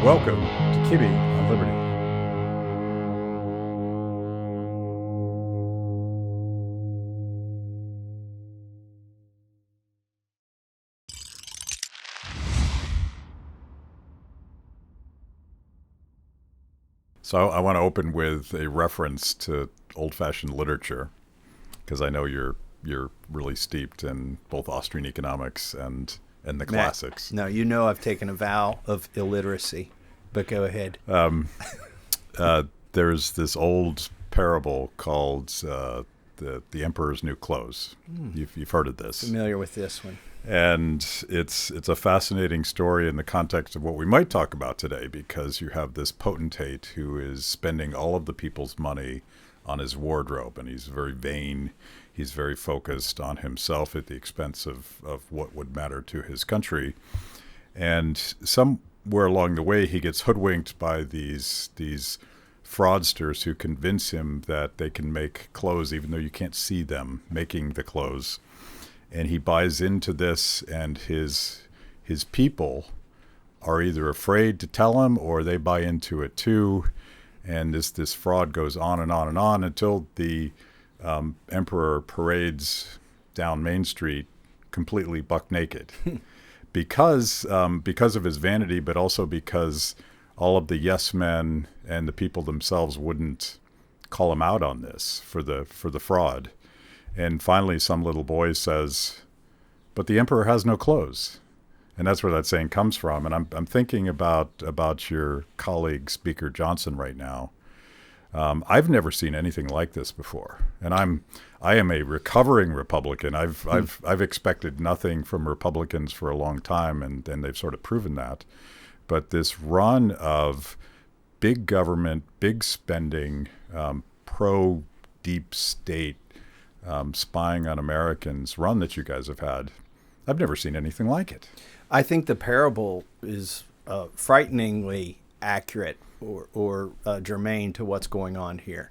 Welcome to Kibbe on Liberty. So I want to open with a reference to old-fashioned literature, because I know you're really steeped in both Austrian economics and the classics. No, you know I've taken a vow of illiteracy, but go ahead. There's this old parable called the Emperor's New Clothes. You've heard of this. Familiar with this one. And it's a fascinating story in the context of what we might talk about today, because you have this potentate who is spending all of the people's money on his wardrobe, and he's very vain. He's very focused on himself at the expense of what would matter to his country. And somewhere along the way, he gets hoodwinked by these fraudsters who convince him that they can make clothes even though you can't see them making the clothes. And he buys into this, and his people are either afraid to tell him or they buy into it too. And this fraud goes on and on and on until the emperor parades down Main Street completely buck naked because of his vanity, but also because all of the yes men and the people themselves wouldn't call him out on this for the fraud. And finally, some little boy says, "But the emperor has no clothes." And that's where that saying comes from. And I'm thinking about your colleague, Speaker Johnson, right now. I've never seen anything like this before. And I am a recovering Republican. I've expected nothing from Republicans for a long time, and they've sort of proven that. But this run of big government, big spending, pro-deep state, spying on Americans run that you guys have had, I've never seen anything like it. I think the parable is frighteningly accurate or germane to what's going on here.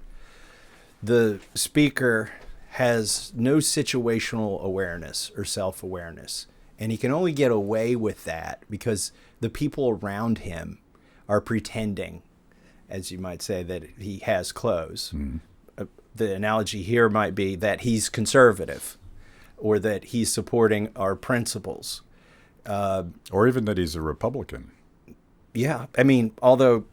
The speaker has no situational awareness or self-awareness, and he can only get away with that because the people around him are pretending, as you might say, that he has clothes. Mm. The analogy here might be that he's conservative or that he's supporting our principles. Or even that he's a Republican. Yeah. I mean, although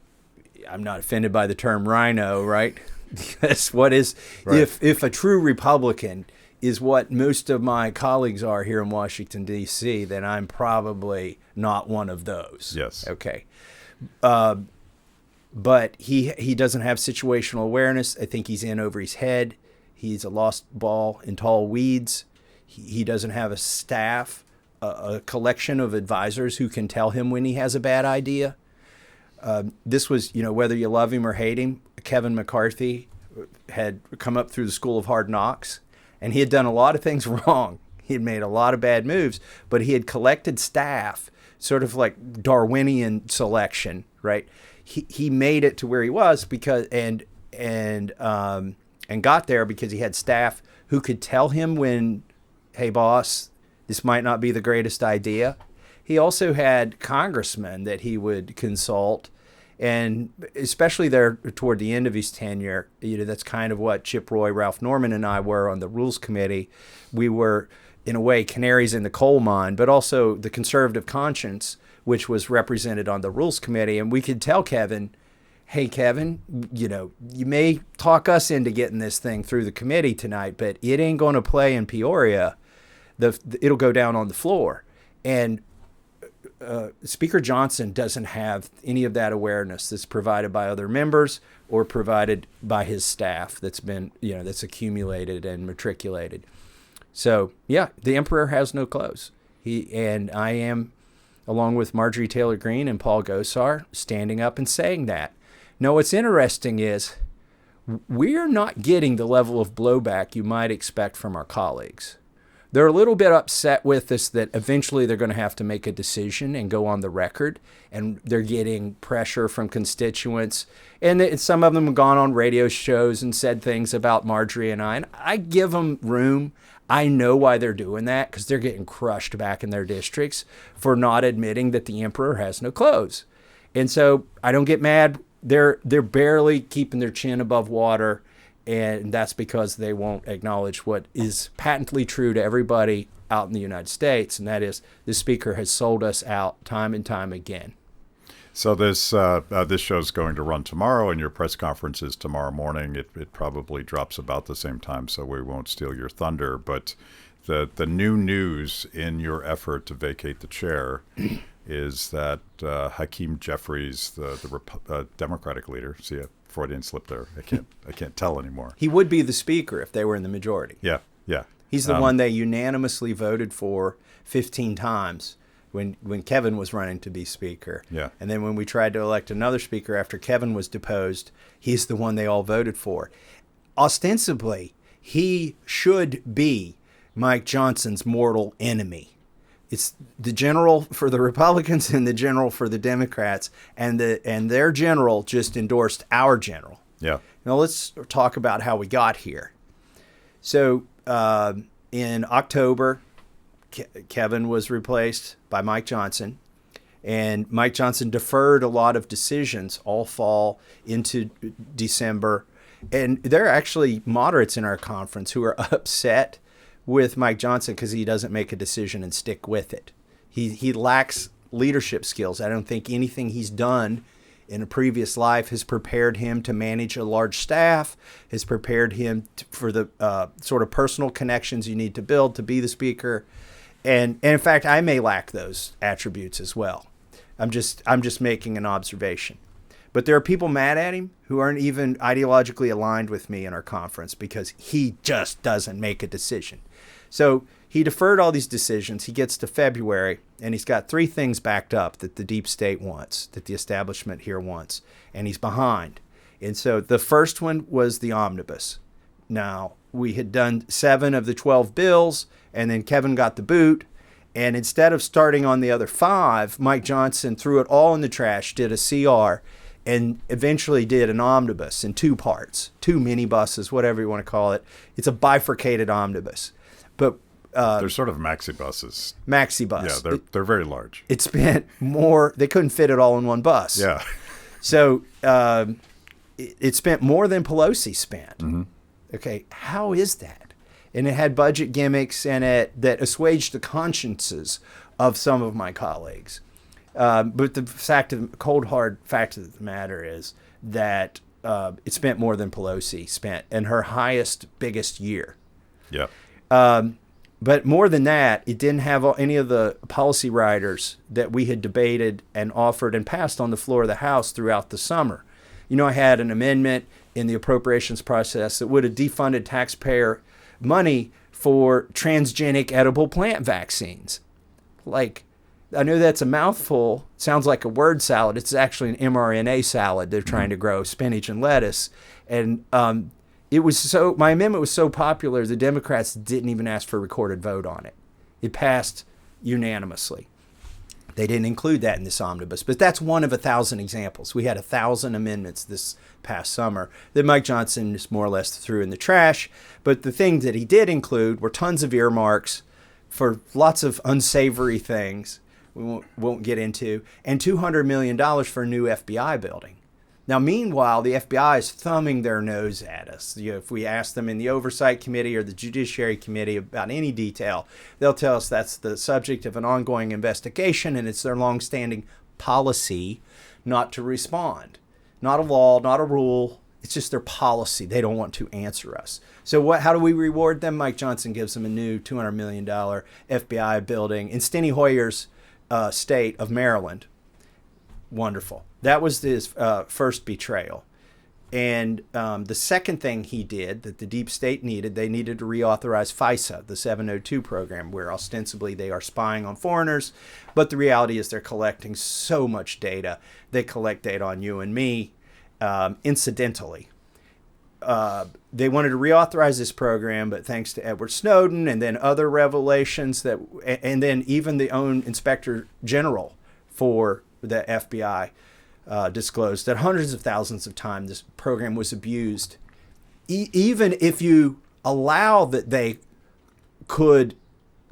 I'm not offended by the term rhino, right? Because what is, right. If a true Republican is what most of my colleagues are here in Washington, D.C., then I'm probably not one of those. Yes. Okay. But he doesn't have situational awareness. I think he's in over his head. He's a lost ball in tall weeds. He doesn't have a staff, a collection of advisors who can tell him when he has a bad idea. This was, whether you love him or hate him, Kevin McCarthy had come up through the School of Hard Knocks, and he had done a lot of things wrong. He had made a lot of bad moves, but he had collected staff, sort of like Darwinian selection, right? He made it to where he was because and got there because he had staff who could tell him when, hey boss, this might not be the greatest idea. He also had congressmen that he would consult, and especially there toward the end of his tenure, that's kind of what Chip Roy, Ralph Norman, and I were on the Rules Committee. We were, in a way, canaries in the coal mine, but also the conservative conscience, which was represented on the Rules Committee. And we could tell Kevin, hey, Kevin, you may talk us into getting this thing through the committee tonight, but it ain't going to play in Peoria. It'll go down on the floor. And Speaker Johnson doesn't have any of that awareness that's provided by other members or provided by his staff that's been, that's accumulated and matriculated. So, yeah, the emperor has no clothes. And I am, along with Marjorie Taylor Greene and Paul Gosar, standing up and saying that. Now, what's interesting is we're not getting the level of blowback you might expect from our colleagues. They're a little bit upset with us that eventually they're going to have to make a decision and go on the record, and they're getting pressure from constituents. And some of them have gone on radio shows and said things about Marjorie and I. And I give them room. I know why they're doing that, because they're getting crushed back in their districts for not admitting that the emperor has no clothes. And so I don't get mad. They're barely keeping their chin above water, and that's because they won't acknowledge what is patently true to everybody out in the United States, and that is the Speaker has sold us out time and time again. So this show's going to run tomorrow, and your press conference is tomorrow morning. It probably drops about the same time, so we won't steal your thunder. But the new news in your effort to vacate the chair is that Hakeem Jeffries, the Democratic leader, see a Freudian slip there. I can't tell anymore. He would be the Speaker if they were in the majority. Yeah. He's the one they unanimously voted for 15 times when Kevin was running to be Speaker. Yeah. And then when we tried to elect another Speaker after Kevin was deposed, he's the one they all voted for. Ostensibly, he should be Mike Johnson's mortal enemy. It's the general for the Republicans and the general for the Democrats, and their general just endorsed our general. Yeah. Now let's talk about how we got here. So in October, Kevin was replaced by Mike Johnson, and Mike Johnson deferred a lot of decisions all fall into December. And there are actually moderates in our conference who are upset with Mike Johnson because he doesn't make a decision and stick with it. He lacks leadership skills. I don't think anything he's done in a previous life has prepared him to manage a large staff, has prepared him for the sort of personal connections you need to build to be the Speaker. And in fact, I may lack those attributes as well. I'm just making an observation. But there are people mad at him who aren't even ideologically aligned with me in our conference because he just doesn't make a decision. So he deferred all these decisions. He gets to February, and he's got 3 things backed up that the deep state wants, that the establishment here wants, and he's behind. And so the first one was the omnibus. Now, we had done 7 of the 12 bills, and then Kevin got the boot. And instead of starting on the other 5, Mike Johnson threw it all in the trash, did a CR, and eventually did an omnibus in 2 parts, 2 minibuses, whatever you want to call it. It's a bifurcated omnibus. But they're sort of maxi buses. Maxi bus. Yeah, they're very large. It spent more. They couldn't fit it all in one bus. Yeah. So it spent more than Pelosi spent. Mm-hmm. Okay, how is that? And it had budget gimmicks in it that assuaged the consciences of some of my colleagues. But the cold hard fact of the matter is that it spent more than Pelosi spent in her biggest year. Yeah. But more than that, it didn't have any of the policy riders that we had debated and offered and passed on the floor of the House throughout the summer. You know, I had an amendment in the appropriations process that would have defunded taxpayer money for transgenic edible plant vaccines. Like, I know that's a mouthful. It sounds like a word salad. It's actually an mRNA salad. They're trying to grow spinach and lettuce. And my amendment was so popular, the Democrats didn't even ask for a recorded vote on it. It passed unanimously. They didn't include that in this omnibus, but that's one of 1,000 examples. We had 1,000 amendments this past summer that Mike Johnson just more or less threw in the trash. But the things that he did include were tons of earmarks for lots of unsavory things we won't get into, and $200 million for a new FBI building. Now, meanwhile, the FBI is thumbing their nose at us. You know, if we ask them in the Oversight Committee or the Judiciary Committee about any detail, they'll tell us that's the subject of an ongoing investigation, and it's their longstanding policy not to respond. Not a law, not a rule. It's just their policy. They don't want to answer us. So how do we reward them? Mike Johnson gives them a new $200 million FBI building in Steny Hoyer's state of Maryland. Wonderful. That was his first betrayal. And the second thing he did that the deep state needed, they needed to reauthorize FISA, the 702 program, where ostensibly they are spying on foreigners. But the reality is they're collecting so much data. They collect data on you and me incidentally. They wanted to reauthorize this program, but thanks to Edward Snowden and then other revelations and then even the own Inspector General for the FBI disclosed that hundreds of thousands of times this program was abused. Even if you allow that they could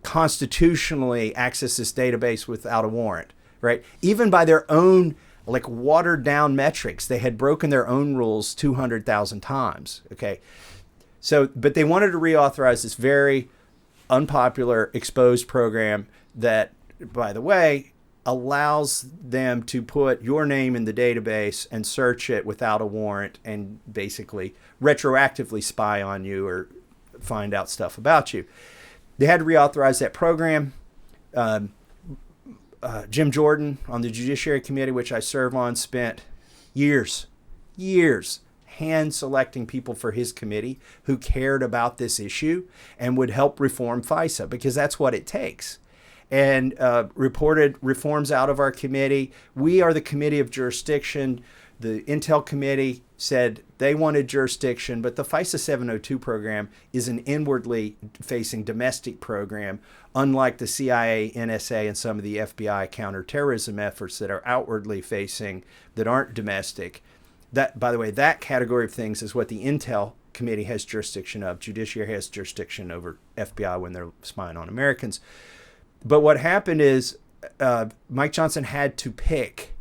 constitutionally access this database without a warrant, right? Even by their own like watered down metrics. They had broken their own rules 200,000 times. Okay. So, but they wanted to reauthorize this very unpopular exposed program that, by the way, allows them to put your name in the database and search it without a warrant and basically retroactively spy on you or find out stuff about you. They had to reauthorize that program. Jim Jordan on the Judiciary Committee, which I serve on, spent years hand selecting people for his committee who cared about this issue and would help reform FISA, because that's what it takes. And reported reforms out of our committee. We are the committee of jurisdiction. The Intel committee said they wanted jurisdiction, but the FISA 702 program is an inwardly facing domestic program, unlike the CIA, NSA, and some of the FBI counterterrorism efforts that are outwardly facing, that aren't domestic. That, by the way, that category of things is what the Intel committee has jurisdiction of. Judiciary has jurisdiction over FBI when they're spying on Americans. But what happened is Mike Johnson had to pick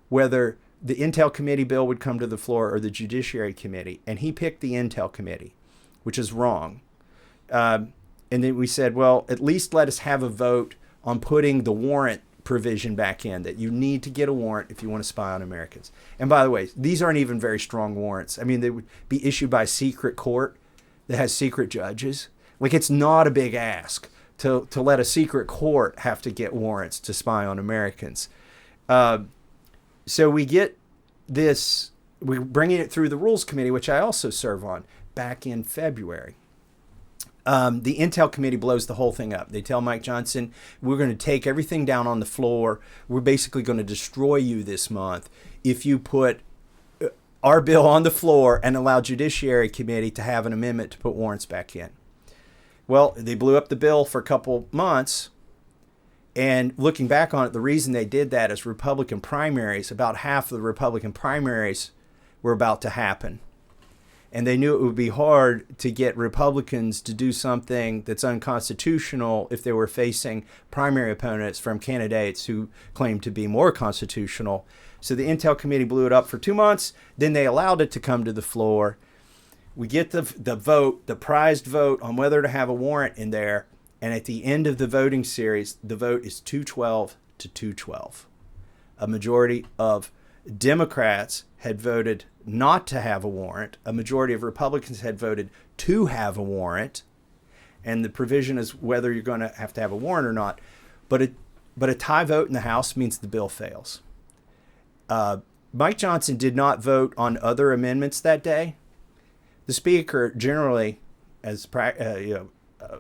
whether the Intel committee bill would come to the floor or the Judiciary Committee, and he picked the Intel committee, which is wrong. And then we said, well, at least let us have a vote on putting the warrant provision back in, that you need to get a warrant if you want to spy on Americans. And by the way, these aren't even very strong warrants. I mean, they would be issued by a secret court that has secret judges. Like, it's not a big ask to let a secret court have to get warrants to spy on Americans. So we get this, we're bringing it through the Rules Committee, which I also serve on, back in February. The Intel committee blows the whole thing up. They tell Mike Johnson, we're going to take everything down on the floor. We're basically going to destroy you this month if you put our bill on the floor and allow Judiciary Committee to have an amendment to put warrants back in. Well, they blew up the bill for a couple months. And looking back on it, the reason they did that is Republican primaries, about half of the Republican primaries were about to happen. And they knew it would be hard to get Republicans to do something that's unconstitutional if they were facing primary opponents from candidates who claimed to be more constitutional. So the Intel committee blew it up for 2 months. Then they allowed it to come to the floor. We get the vote, the prized vote on whether to have a warrant in there. And at the end of the voting series, the vote is 212 to 212. A majority of Democrats had voted not to have a warrant. A majority of Republicans had voted to have a warrant. And the provision is whether you're going to have a warrant or not. But a tie vote in the House means the bill fails. Mike Johnson did not vote on other amendments that day. The Speaker generally, as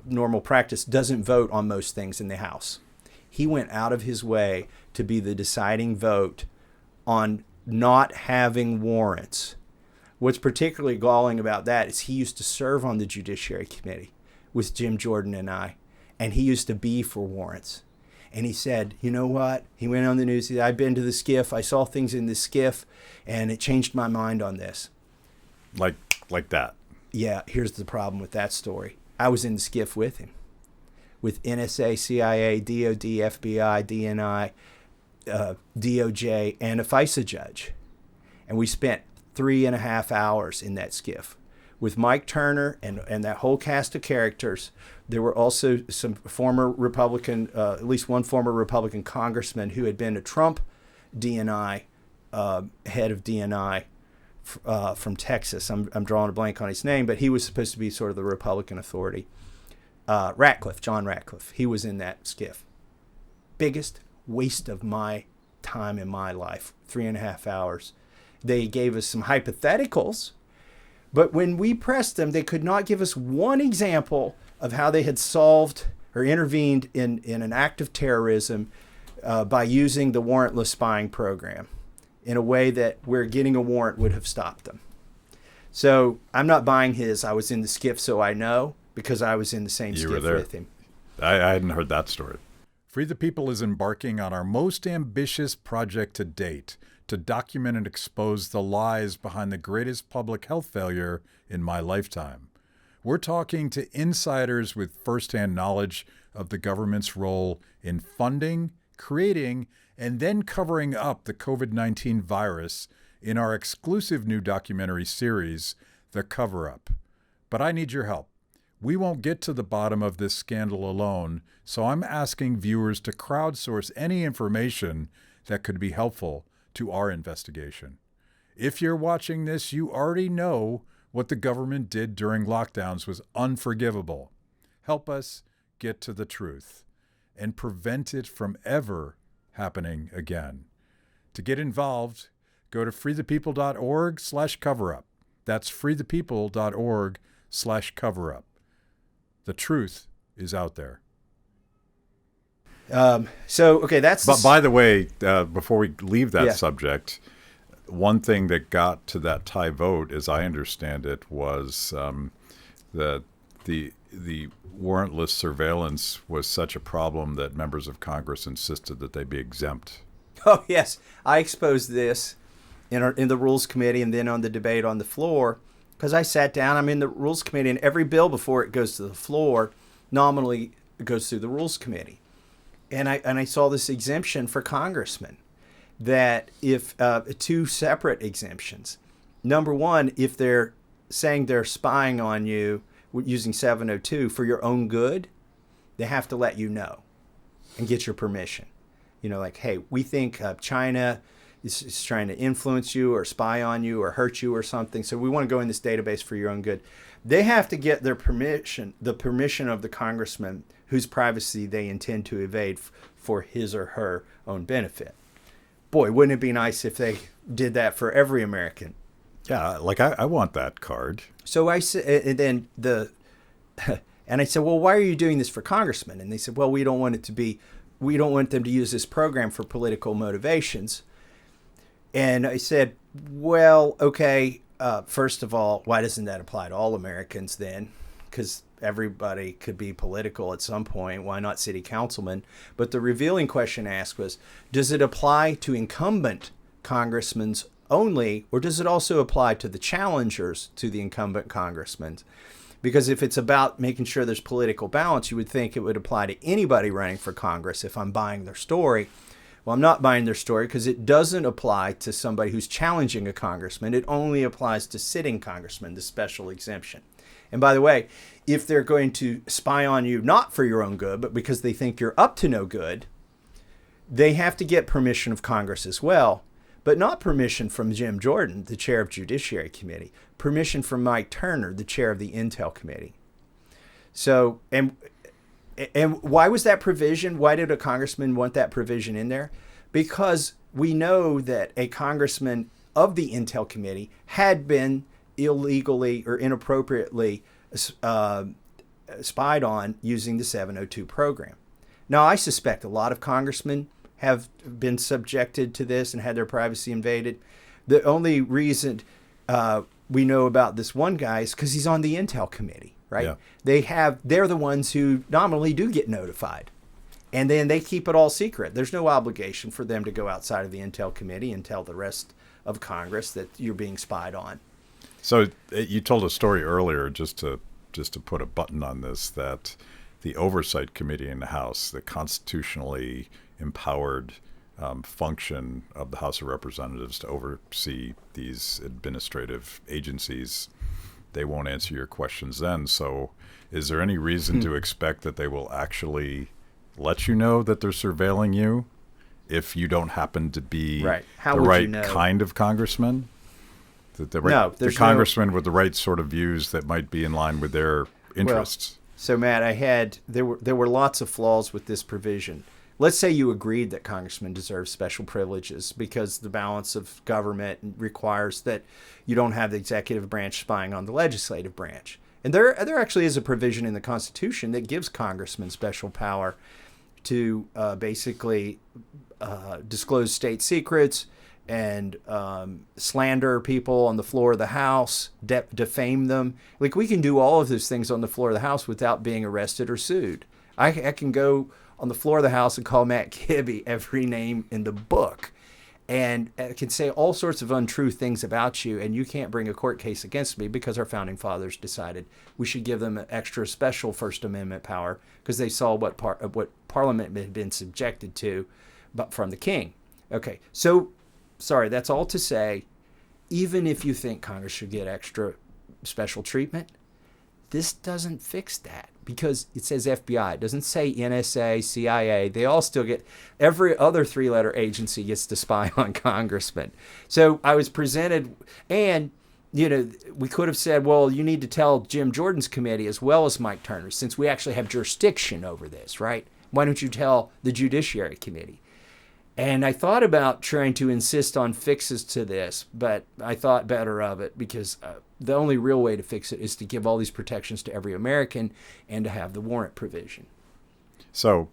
normal practice, doesn't vote on most things in the House. He went out of his way to be the deciding vote on not having warrants. What's particularly galling about that is he used to serve on the Judiciary Committee with Jim Jordan and I, and he used to be for warrants. And he said, you know what? He went on the news. He said, I've been to the SCIF. I saw things in the SCIF, and it changed my mind on this. Like that. Yeah, here's the problem with that story. I was in the SCIF with him, with NSA, CIA, DOD, FBI, DNI, DOJ, and a FISA judge. And we spent 3.5 hours in that SCIF with Mike Turner and that whole cast of characters. There were also some former Republican, at least one former Republican congressman who had been a Trump DNI, head of DNI from Texas. I'm drawing a blank on his name, but he was supposed to be sort of the Republican authority. John Ratcliffe, he was in that SCIF. Biggest waste of my time in my life, 3.5 hours. They gave us some hypotheticals, but when we pressed them, they could not give us one example of how they had solved or intervened in an act of terrorism by using the warrantless spying program in a way that where getting a warrant would have stopped them. So I'm not buying his, I was in the SCIF so I know, because I was in the same SCIF with him. I hadn't heard that story. Free the People is embarking on our most ambitious project to date to document and expose the lies behind the greatest public health failure in my lifetime. We're talking to insiders with firsthand knowledge of the government's role in funding, creating, and then covering up the COVID-19 virus in our exclusive new documentary series, The Cover-Up. But I need your help. We won't get to the bottom of this scandal alone, so I'm asking viewers to crowdsource any information that could be helpful to our investigation. If you're watching this, you already know what the government did during lockdowns was unforgivable. Help us get to the truth and prevent it from ever happening again. To get involved, go to freethepeople.org/coverup. That's freethepeople.org/coverup. The truth is out there. Okay, that's... But by the way, before we leave that subject, one thing that got to that tie vote, as I understand it, was that the warrantless surveillance was such a problem that members of Congress insisted that they be exempt. Oh, yes. I exposed this in the Rules Committee and then on the debate on the floor, because I sat down. I'm in the Rules Committee, and every bill before it goes to the floor nominally goes through the Rules Committee. And I saw this exemption for congressmen, that if two separate exemptions. Number one, if they're saying they're spying on you using 702 for your own good, they have to let you know and get your permission. You know, like, hey, we think China is trying to influence you or spy on you or hurt you or something, so we want to go in this database for your own good. They have to get their permission, the permission of the congressman whose privacy they intend to evade for his or her own benefit. Boy, wouldn't it be nice if they did that for every American? Yeah, like I want that card. So I said, and then and I said, well, why are you doing this for congressmen? And they said, well, we don't want them to use this program for political motivations. And I said, well, okay, first of all, why doesn't that apply to all Americans then? Because everybody could be political at some point. Why not city councilmen? But the revealing question asked was, does it apply to incumbent congressmen only, or does it also apply to the challengers to the incumbent congressmen? Because if it's about making sure there's political balance, you would think it would apply to anybody running for Congress if I'm buying their story. Well, I'm not buying their story because it doesn't apply to somebody who's challenging a congressman. It only applies to sitting congressmen, the special exemption. And by the way, if they're going to spy on you not for your own good, but because they think you're up to no good, they have to get permission of Congress as well, but not permission from Jim Jordan, the chair of Judiciary Committee, permission from Mike Turner, the chair of the Intel Committee. So, and why was that provision? Why did a congressman want that provision in there? Because we know that a congressman of the Intel Committee had been illegally or inappropriately spied on using the 702 program. Now, I suspect a lot of congressmen have been subjected to this and had their privacy invaded. The only reason we know about this one guy is because he's on the Intel Committee. Right? Yeah. They're the ones who nominally do get notified. And then they keep it all secret. There's no obligation for them to go outside of the Intel Committee and tell the rest of Congress that you're being spied on. So you told a story earlier, just to put a button on this, that the Oversight Committee in the House, the constitutionally empowered function of the House of Representatives to oversee these administrative agencies, they won't answer your questions then. So is there any reason to expect that they will actually let you know that they're surveilling you if you don't happen to be the right kind of congressman? The congressman with the right sort of views that might be in line with their interests. Well, so Matt, there were lots of flaws with this provision. Let's say you agreed that congressmen deserve special privileges because the balance of government requires that you don't have the executive branch spying on the legislative branch. And there actually is a provision in the Constitution that gives congressmen special power to basically disclose state secrets and slander people on the floor of the House, defame them. Like, we can do all of those things on the floor of the House without being arrested or sued. I can go on the floor of the House and call Matt Kibbe every name in the book and can say all sorts of untrue things about you, and you can't bring a court case against me because our founding fathers decided we should give them an extra special First Amendment power because they saw what Parliament had been subjected to but from the king. Okay, so, sorry, that's all to say, even if you think Congress should get extra special treatment, this doesn't fix that because it says FBI. It doesn't say NSA, CIA. They all still get, every other three-letter agency gets to spy on congressmen. So I was presented, and, you know, we could have said, well, you need to tell Jim Jordan's committee as well as Mike Turner's, since we actually have jurisdiction over this, right? Why don't you tell the Judiciary Committee? And I thought about trying to insist on fixes to this, but I thought better of it because the only real way to fix it is to give all these protections to every American and to have the warrant provision. So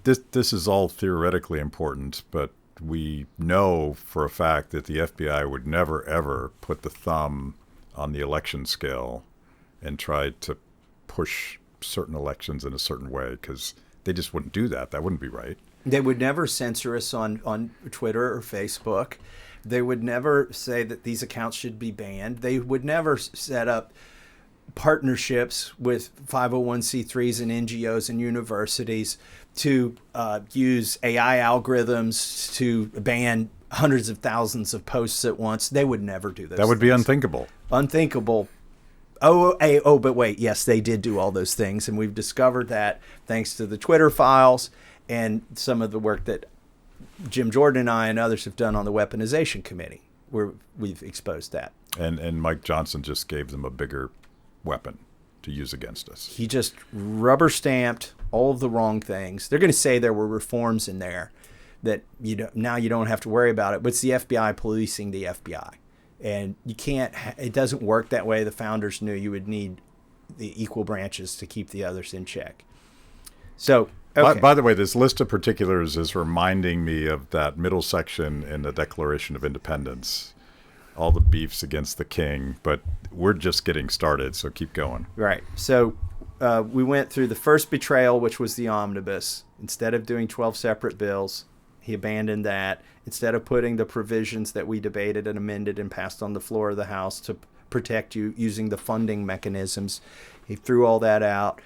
this is all theoretically important, but we know for a fact that the FBI would never, ever put the thumb on the election scale and try to push certain elections in a certain way because they just wouldn't do that. That wouldn't be right. They would never censor us on Twitter or Facebook. They would never say that these accounts should be banned. They would never set up partnerships with 501c3s and NGOs and universities to use AI algorithms to ban hundreds of thousands of posts at once. They would never do those That would things. be unthinkable. Unthinkable. Oh, but wait. Yes, they did do all those things, and we've discovered that thanks to the Twitter files and some of the work that Jim Jordan and I and others have done on the Weaponization Committee, where we've exposed that. And Mike Johnson just gave them a bigger weapon to use against us. He just rubber stamped all of the wrong things. They're going to say there were reforms in there that now you don't have to worry about it, but it's the FBI policing the FBI. And you can't, it doesn't work that way. The founders knew you would need the equal branches to keep the others in check. So, okay. By the way, this list of particulars is reminding me of that middle section in the Declaration of Independence, all the beefs against the king, but we're just getting started, so keep going. Right. So we went through the first betrayal, which was the omnibus. Instead of doing 12 separate bills, he abandoned that. Instead of putting the provisions that we debated and amended and passed on the floor of the House to protect you using the funding mechanisms, he threw all that out.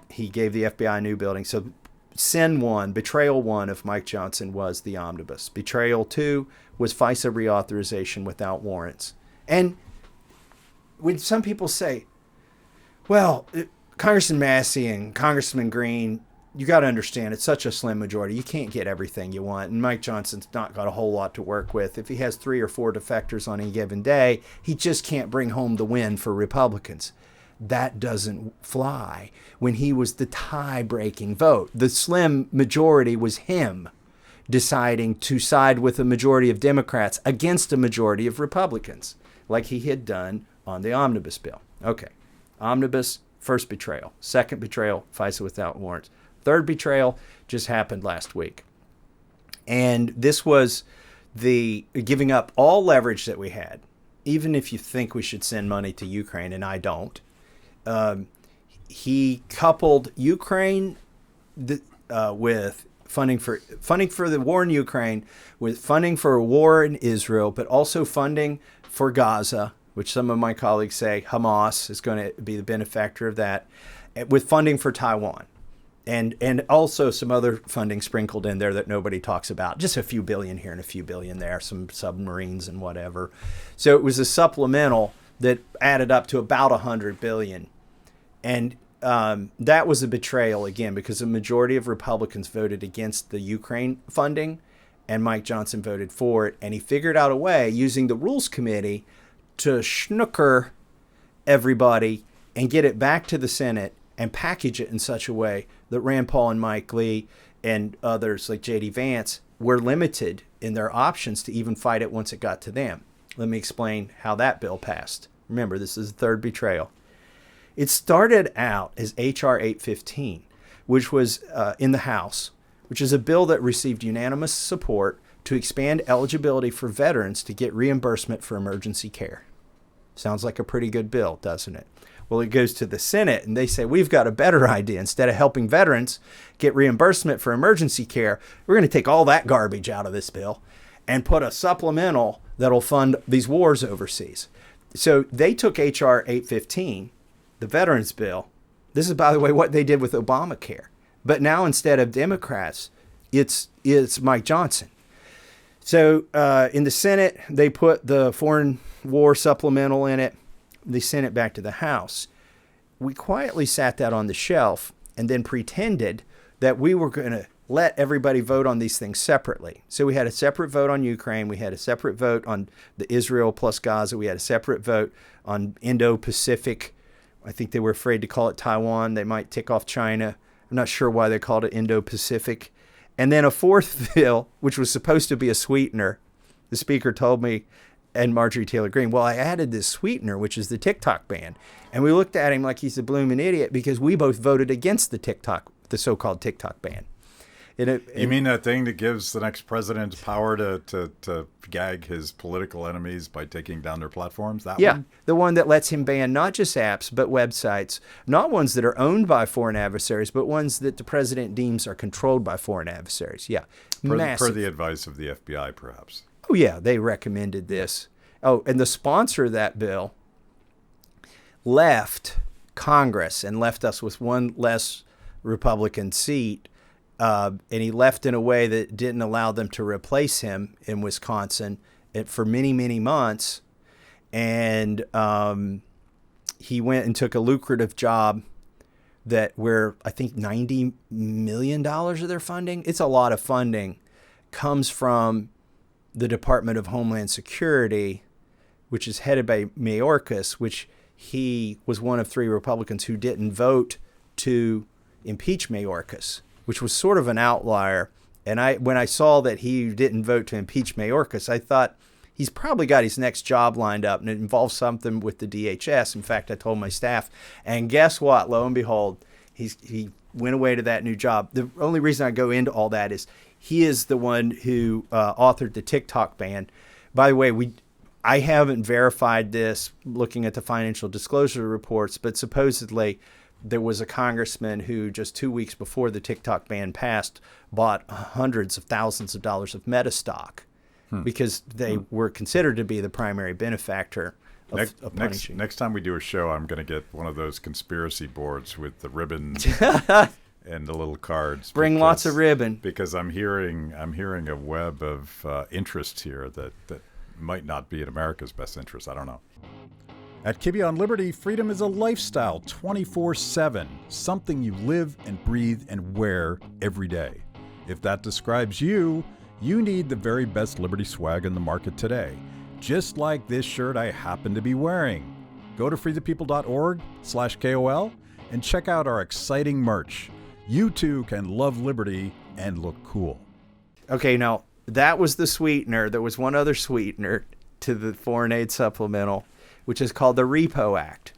He gave the FBI a new building. So sin one, betrayal one of Mike Johnson was the omnibus. Betrayal two was FISA reauthorization without warrants. And when some people say, well, Congressman Massie and Congressman Green, you got to understand it's such a slim majority. You can't get everything you want. And Mike Johnson's not got a whole lot to work with. If he has 3 or 4 defectors on any given day, he just can't bring home the win for Republicans. That doesn't fly when he was the tie-breaking vote. The slim majority was him deciding to side with a majority of Democrats against a majority of Republicans, like he had done on the omnibus bill. Okay, omnibus, first betrayal. Second betrayal, FISA without warrants. Third betrayal just happened last week. And this was the giving up all leverage that we had, even if you think we should send money to Ukraine, and I don't. He coupled Ukraine with funding for the war in Ukraine with funding for a war in Israel, but also funding for Gaza, which some of my colleagues say Hamas is going to be the benefactor of that, with funding for Taiwan. And also some other funding sprinkled in there that nobody talks about. Just a few billion here and a few billion there, some submarines and whatever. So it was a supplemental that added up to about $100 billion. And that was a betrayal, again, because a majority of Republicans voted against the Ukraine funding, and Mike Johnson voted for it. And he figured out a way, using the Rules Committee, to snooker everybody and get it back to the Senate and package it in such a way that Rand Paul and Mike Lee and others like J.D. Vance were limited in their options to even fight it once it got to them. Let me explain how that bill passed. Remember, this is the third betrayal. It started out as H.R. 815, which was in the House, which is a bill that received unanimous support to expand eligibility for veterans to get reimbursement for emergency care. Sounds like a pretty good bill, doesn't it? Well, it goes to the Senate, and they say, we've got a better idea. Instead of helping veterans get reimbursement for emergency care, we're going to take all that garbage out of this bill and put a supplemental that'll fund these wars overseas. So they took H.R. 815, the veterans bill. This is, by the way, what they did with Obamacare. But now instead of Democrats it's Mike Johnson. So in the Senate, they put the foreign war supplemental in it. They sent it back to the House. We quietly sat that on the shelf and then pretended that we were going to let everybody vote on these things separately. So we had a separate vote on Ukraine. We had a separate vote on the Israel plus Gaza. We had a separate vote on Indo-Pacific. I think they were afraid to call it Taiwan. They might tick off China. I'm not sure why they called it Indo-Pacific. And then a fourth bill, which was supposed to be a sweetener. The speaker told me, and Marjorie Taylor Greene, well, I added this sweetener, which is the TikTok ban. And we looked at him like he's a blooming idiot because we both voted against the so-called TikTok ban. You mean that thing that gives the next president power to gag his political enemies by taking down their platforms? That one? The one that lets him ban not just apps, but websites, not ones that are owned by foreign adversaries, but ones that the president deems are controlled by foreign adversaries. Yeah, per the advice of the FBI, perhaps. Oh, yeah, they recommended this. Oh, and the sponsor of that bill left Congress and left us with one less Republican seat. And he left in a way that didn't allow them to replace him in Wisconsin for many, many months. And he went and took a lucrative job where I think $90 million of their funding, it's a lot of funding, comes from the Department of Homeland Security, which is headed by Mayorkas, which he was one of 3 Republicans who didn't vote to impeach Mayorkas, which was sort of an outlier. And when I saw that he didn't vote to impeach Mayorkas, I thought he's probably got his next job lined up, and it involves something with the DHS. In fact, I told my staff, and guess what? Lo and behold, he went away to that new job. The only reason I go into all that is he is the one who authored the TikTok ban. By the way, I haven't verified this looking at the financial disclosure reports, but supposedly there was a congressman who just 2 weeks before the TikTok ban passed bought hundreds of thousands of dollars of Meta stock because they were considered to be the primary benefactor of punishing. Next time we do a show, I'm going to get one of those conspiracy boards with the ribbons and the little cards. Bring lots of ribbon. Because I'm hearing a web of interests here that might not be in America's best interest. I don't know. At Kibbe on Liberty, freedom is a lifestyle 24/7, something you live and breathe and wear every day. If that describes you, you need the very best Liberty swag in the market today, just like this shirt I happen to be wearing. Go to freethepeople.org/KOL and check out our exciting merch. You too can love Liberty and look cool. Okay, now that was the sweetener. There was one other sweetener to the foreign aid supplemental, which is called the Repo Act.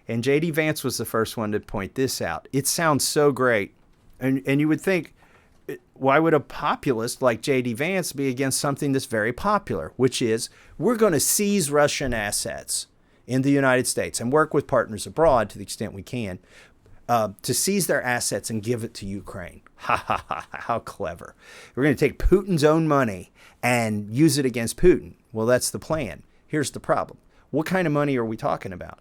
And J.D. Vance was the first one to point this out. It sounds so great. And you would think, why would a populist like J.D. Vance be against something that's very popular, which is we're going to seize Russian assets in the United States and work with partners abroad to the extent we can to seize their assets and give it to Ukraine. Ha, ha, ha, how clever. We're going to take Putin's own money and use it against Putin. Well, that's the plan. Here's the problem. What kind of money are we talking about?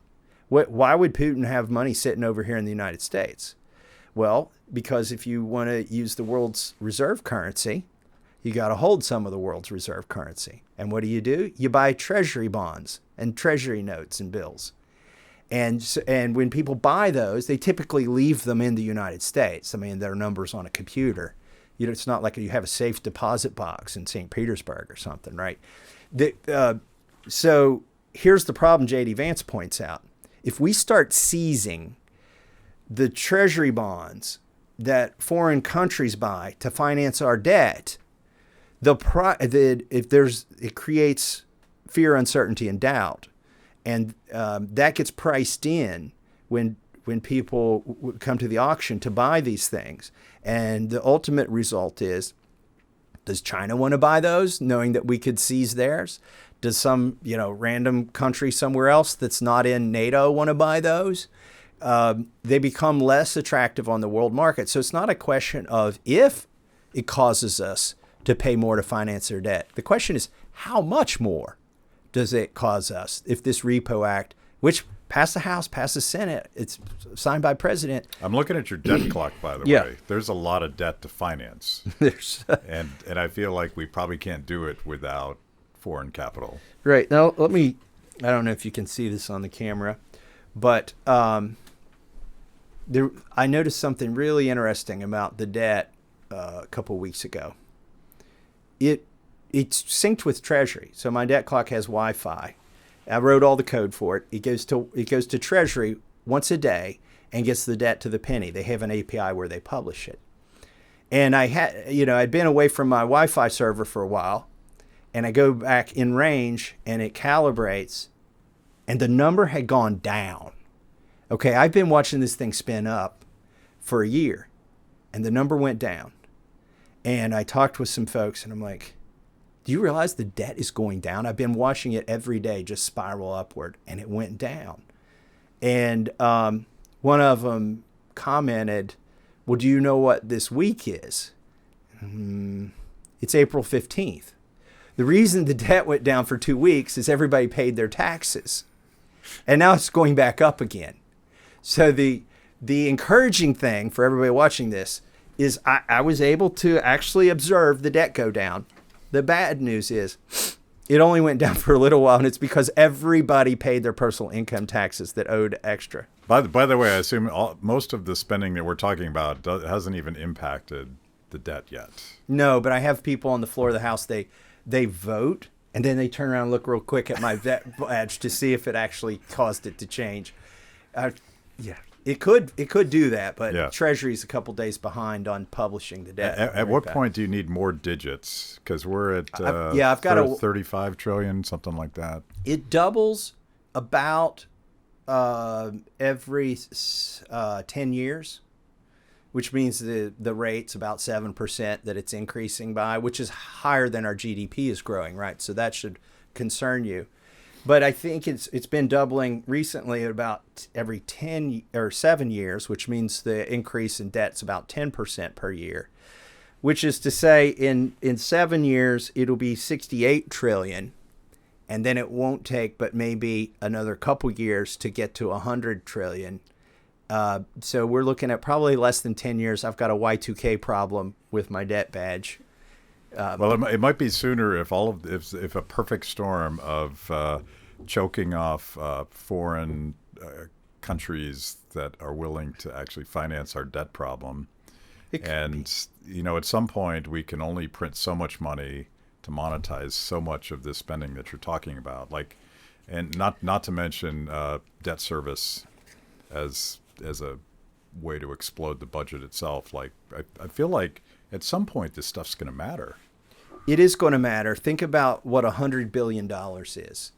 Why would Putin have money sitting over here in the United States? Well, because if you want to use the world's reserve currency, you got to hold some of the world's reserve currency. And what do? You buy treasury bonds and treasury notes and bills. And when people buy those, they typically leave them in the United States. I mean, their numbers on a computer. It's not like you have a safe deposit box in St. Petersburg or something, right? So here's the problem J.D. Vance points out. If we start seizing the treasury bonds that foreign countries buy to finance our debt, it creates fear, uncertainty, and doubt. And that gets priced in when people come to the auction to buy these things. And the ultimate result is, does China want to buy those, knowing that we could seize theirs? Does some random country somewhere else that's not in NATO want to buy those? They become less attractive on the world market. So it's not a question of if it causes us to pay more to finance their debt. The question is, how much more does it cause us if this Repo Act, which, Pass the House, pass the Senate. It's signed by president. I'm looking at your debt clock, by the Yeah. way. There's a lot of debt to finance. There's and I feel like we probably can't do it without foreign capital. Right. Now, I don't know if you can see this on the camera, but I noticed something really interesting about the debt a couple weeks ago. It's synced with Treasury. So my debt clock has Wi-Fi. I wrote all the code for it. It goes to Treasury once a day and gets the debt to the penny. They have an API where they publish it. And I'd been away from my Wi-Fi server for a while, and I go back in range and it calibrates, and the number had gone down. Okay, I've been watching this thing spin up for a year, and the number went down. And I talked with some folks, and I'm like, do you realize the debt is going down? I've been watching it every day just spiral upward, and it went down. And one of them commented, well, do you know what this week is? It's April 15th. The reason the debt went down for 2 weeks is everybody paid their taxes. And now it's going back up again. So the encouraging thing for everybody watching this is I was able to actually observe the debt go down. The bad news is it only went down for a little while, and it's because everybody paid their personal income taxes that owed extra. By the way, I assume most of the spending that we're talking about hasn't even impacted the debt yet. No, but I have people on the floor of the House, they vote, and then they turn around and look real quick at my vet badge to see if it actually caused it to change. Yeah, it could do that, but yeah. Treasury's a couple days behind on publishing the debt. At what point do you need more digits? Because we're at I've got 35 trillion, something like that. It doubles about every 10 years, which means the rate's about 7% that it's increasing by, which is higher than our GDP is growing, right? So that should concern you. But I think it's been doubling recently at about every 10 or 7 years, which means the increase in debt's about 10% per year, which is to say in 7 years, it'll be 68 trillion. And then it won't take but maybe another couple years to get to 100 trillion. So we're looking at probably less than 10 years. I've got a Y2K problem with my debt badge. Well, it might be sooner if a perfect storm of choking off foreign countries that are willing to actually finance our debt problem. And, at some point we can only print so much money to monetize so much of this spending that you're talking about. And not to mention debt service as a way to explode the budget itself. I feel like at some point this stuff's going to matter. It is going to matter. Think about what $100 billion is.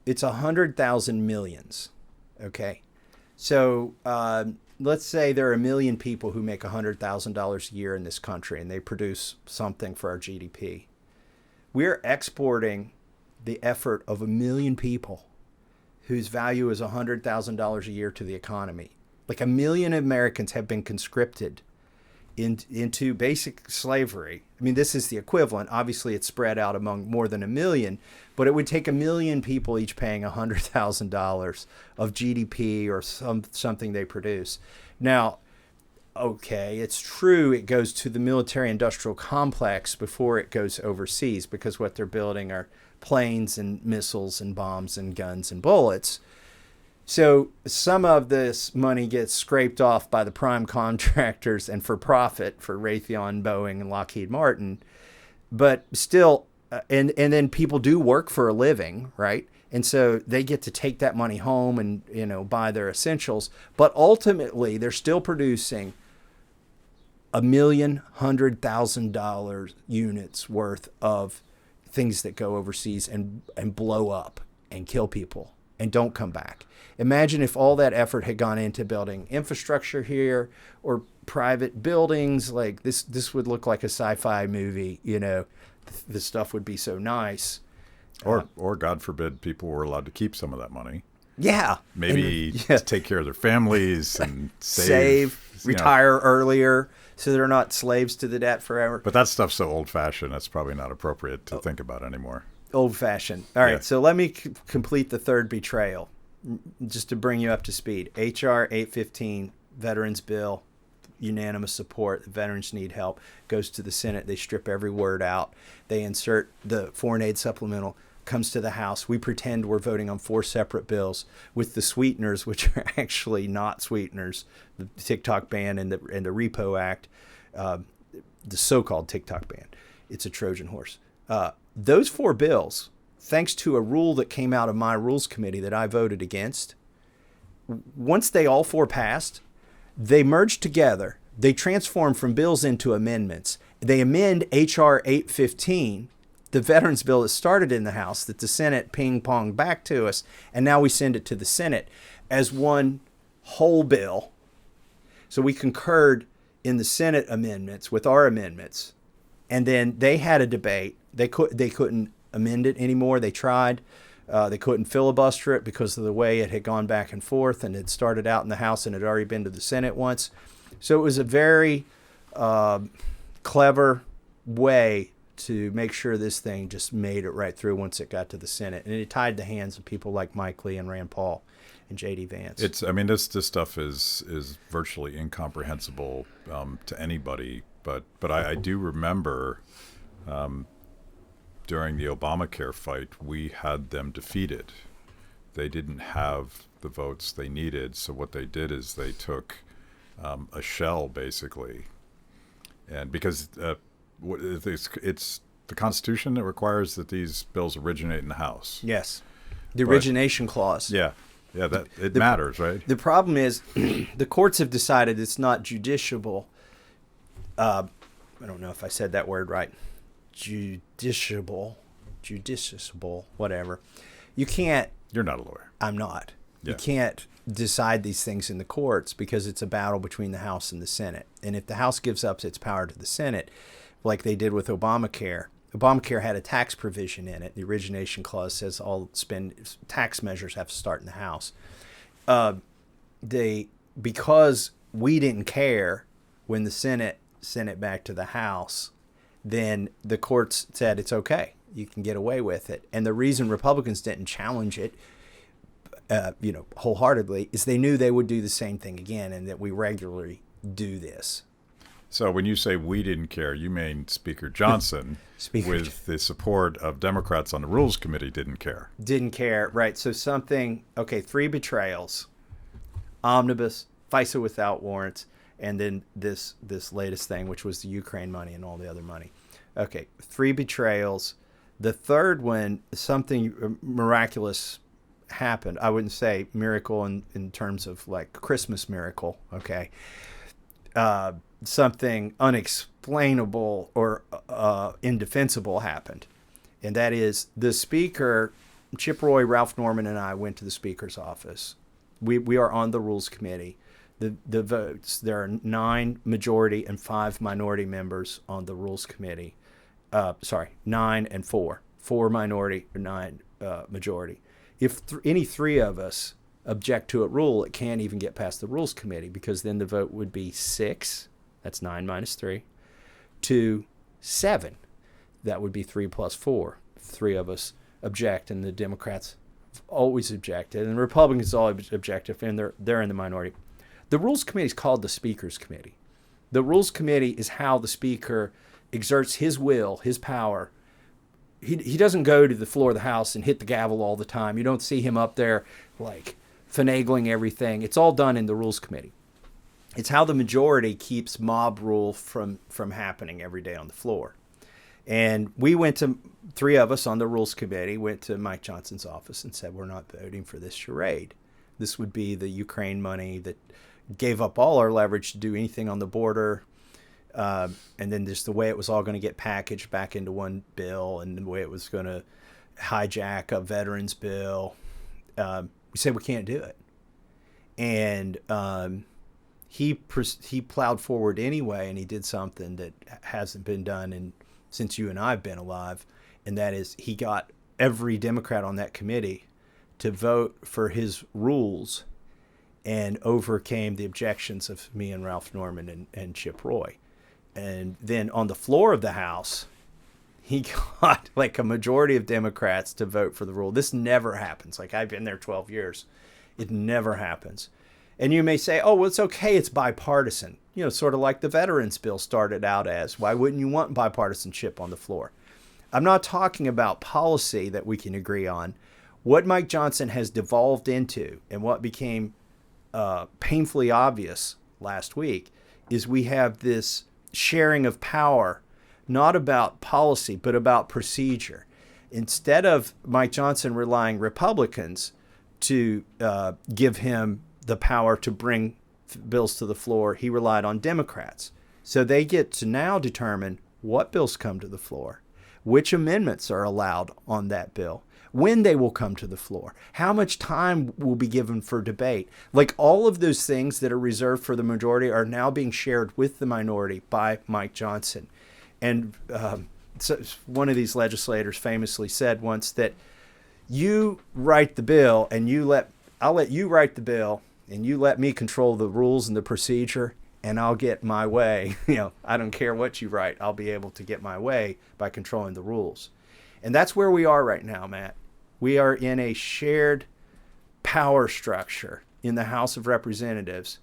It's 100,000 millions. Okay. So let's say there are 1 million people who make $100,000 a year in this country, and they produce something for our GDP. We're exporting the effort of 1 million people whose value is $100,000 a year to the economy. Like 1 million Americans have been conscripted into basic slavery. I mean, this is the equivalent. Obviously, it's spread out among more than 1 million, but it would take 1 million people each paying $100,000 of GDP or something they produce. Now, okay, it's true it goes to the military-industrial complex before it goes overseas, because what they're building are planes and missiles and bombs and guns and bullets. So some of this money gets scraped off by the prime contractors and for profit for Raytheon, Boeing, and Lockheed Martin. But still, and then people do work for a living, right? And so they get to take that money home and, buy their essentials. But ultimately, they're still producing $1,100,000 units worth of things that go overseas and blow up and kill people and don't come back. Imagine if all that effort had gone into building infrastructure here or private buildings. Like this would look like a sci-fi movie. The stuff would be so nice. Or God forbid, people were allowed to keep some of that money. Yeah. Maybe take care of their families and save, retire earlier so they're not slaves to the debt forever. But that stuff's so old-fashioned, that's probably not appropriate to think about anymore. Old-fashioned. All right, so let me complete the third betrayal. just to bring you up to speed, HR 815, Veterans Bill, unanimous support. The veterans need help. Goes to the Senate. They strip every word out. They insert the foreign aid supplemental. Comes to the House. We pretend we're voting on 4 separate bills with the sweeteners, which are actually not sweeteners. The TikTok ban and the Repo Act, the so-called TikTok ban. It's a Trojan horse. Those 4 bills, thanks to a rule that came out of my Rules Committee that I voted against, once they all 4 passed, they merged together. They transformed from bills into amendments. They amend H.R. 815, the veterans bill that started in the House, that the Senate ping-ponged back to us, and now we send it to the Senate as one whole bill. So we concurred in the Senate amendments with our amendments, and then they had a debate. They couldn't amend it anymore. They tried. They couldn't filibuster it because of the way it had gone back and forth, and it started out in the House and had already been to the Senate once. So it was a very clever way to make sure this thing just made it right through once it got to the Senate. And it tied the hands of people like Mike Lee and Rand Paul and J.D. Vance. This stuff is virtually incomprehensible to anybody. But I do remember during the Obamacare fight, we had them defeated. They didn't have the votes they needed. So what they did is they took a shell, basically. And because it's the Constitution that requires that these bills originate in the House. Yes. The origination clause. Yeah. Yeah, matters, right? The problem is the courts have decided it's not judiciable. I don't know if I said that word right. Judiciable, whatever. You can't. You're not a lawyer. I'm not. Yeah. You can't decide these things in the courts because it's a battle between the House and the Senate. And if the House gives up its power to the Senate, like they did with Obamacare had a tax provision in it. The origination clause says all tax measures have to start in the House. Because we didn't care when the Senate sent it back to the House, then the courts said it's okay. You can get away with it. And the reason Republicans didn't challenge it, wholeheartedly, is they knew they would do the same thing again, and that we regularly do this. So when you say we didn't care, you mean Speaker Johnson, with the support of Democrats on the Rules Committee, didn't care. Didn't care, right. So 3 betrayals, omnibus, FISA without warrants, and then this latest thing, which was the Ukraine money and all the other money. Okay, 3 betrayals. The third one, something miraculous happened. I wouldn't say miracle in terms of like Christmas miracle, okay. Something unexplainable or indefensible happened. And that is the Speaker, Chip Roy, Ralph Norman, and I went to the Speaker's office. We are on the Rules Committee. The votes, there are 9 majority and 5 minority members on the Rules Committee. 9 and 4. 4 minority or 9 majority. If any 3 of us object to a rule, it can't even get past the Rules Committee, because then the vote would be 6. That's 9 minus 3. To 7. That would be 3 plus 4. 3 of us object, and the Democrats always objected, and the Republicans always objected, and they're in the minority. The Rules Committee is called the Speaker's Committee. The Rules Committee is how the Speaker exerts his will, his power. He doesn't go to the floor of the House and hit the gavel all the time. You don't see him up there like finagling everything. It's all done in the Rules Committee. It's how the majority keeps mob rule from happening every day on the floor. And we went to, 3 of us on the Rules Committee, went to Mike Johnson's office and said, we're not voting for this charade. This would be the Ukraine money that gave up all our leverage to do anything on the border. And then just the way it was all going to get packaged back into one bill, and the way it was going to hijack a veterans bill. We said we can't do it. And he plowed forward anyway, and he did something that hasn't been done since you and I have been alive, and that is he got every Democrat on that committee to vote for his rules and overcame the objections of me and Ralph Norman and Chip Roy. And then on the floor of the House, he got like a majority of Democrats to vote for the rule. This never happens. Like, I've been there 12 years. It never happens. And you may say, oh, well, it's okay, it's bipartisan. You know, sort of like the veterans bill started out as. Why wouldn't you want bipartisanship on the floor? I'm not talking about policy that we can agree on. What Mike Johnson has devolved into and what became painfully obvious last week is we have this sharing of power, not about policy, but about procedure. Instead of Mike Johnson relying Republicans to give him the power to bring bills to the floor, he relied on Democrats. So they get to now determine what bills come to the floor, which amendments are allowed on that bill, when they will come to the floor, how much time will be given for debate. Like all of those things that are reserved for the majority are now being shared with the minority by Mike Johnson. And so one of these legislators famously said once that you write the bill and I'll let you write the bill and you let me control the rules and the procedure and I'll get my way. You know, I don't care what you write. I'll be able to get my way by controlling the rules. And that's where we are right now, Matt. We are in a shared power structure in the House of Representatives.